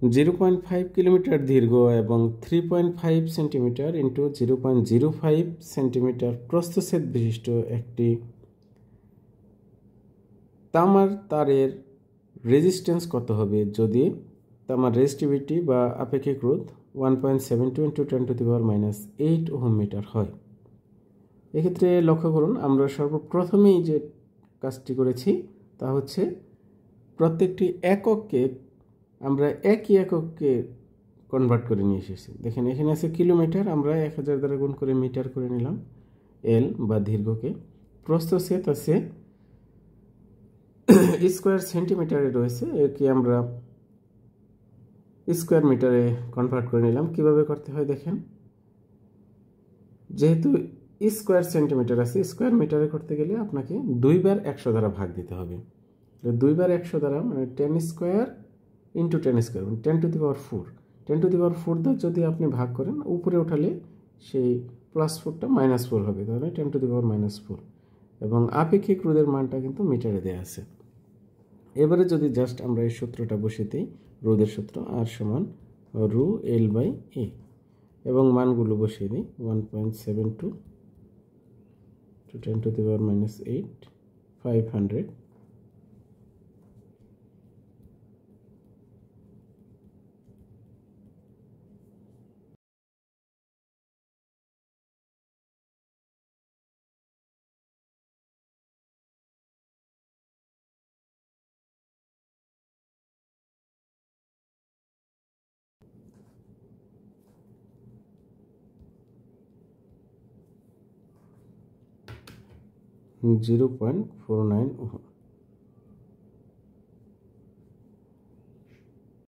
0.5 kilometre দীর্ঘ এবং 3.5 centimetre into 0.05 centimetre প্রস্থচ্ছেদ বিশিষ্ট একটি তামার তারের রেজিস্ট্যান্স কত হবে যদি তামার রেজিস্টিভিটি বা আপেক্ষিক রোধ 1.72 ইন্টু 10⁻⁻8 ওহম মিটার হয়। এক্ষেত্রে লক্ষ্য করুন, আমরা সর্বপ্রথমেই যে কাজটি করেছি তা হচ্ছে প্রত্যেকটি একককে আমরা একই এককে কনভার্ট করে নিয়ে এসেছি। দেখেন এখানে আছে কিলোমিটার, আমরা 1000 দ্বারা গুণ করে মিটার করে নিলাম এল বা দীর্ঘকে। প্রস্থচ্ছেদ আছে স্কোয়ার সেন্টিমিটারে রয়েছে, একে আমরা স্কোয়ার মিটারে কনভার্ট করে নিলাম। কিভাবে করতে হয় দেখেন, যেহেতু স্কোয়ার সেন্টিমিটার আছে, স্কোয়ার মিটারে করতে গেলে আপনাকে 2 বার 100 দ্বারা ভাগ দিতে হবে। 2 বার 100 দ্বারা মানে 10 স্কোয়ার ইন্টু 10 স্কোয়ার মানে 10⁴। 10⁴ দ্বারা যদি আপনি ভাগ করেন, উপরে উঠালে সেই +4টা -4 হবে, তাহলে 10⁻⁻4। এবং আপেক্ষিক রোধের মানটা কিন্তু মিটারে দেওয়া আছে। এবারে যদি জাস্ট আমরা এই সূত্রটা বসিয়ে দিই, রোধের সূত্র R সমান ρ L/A, এবং মানগুলো বসিয়ে দিই 1.72 to 10⁻⁸, 500, (0.49 ওহম).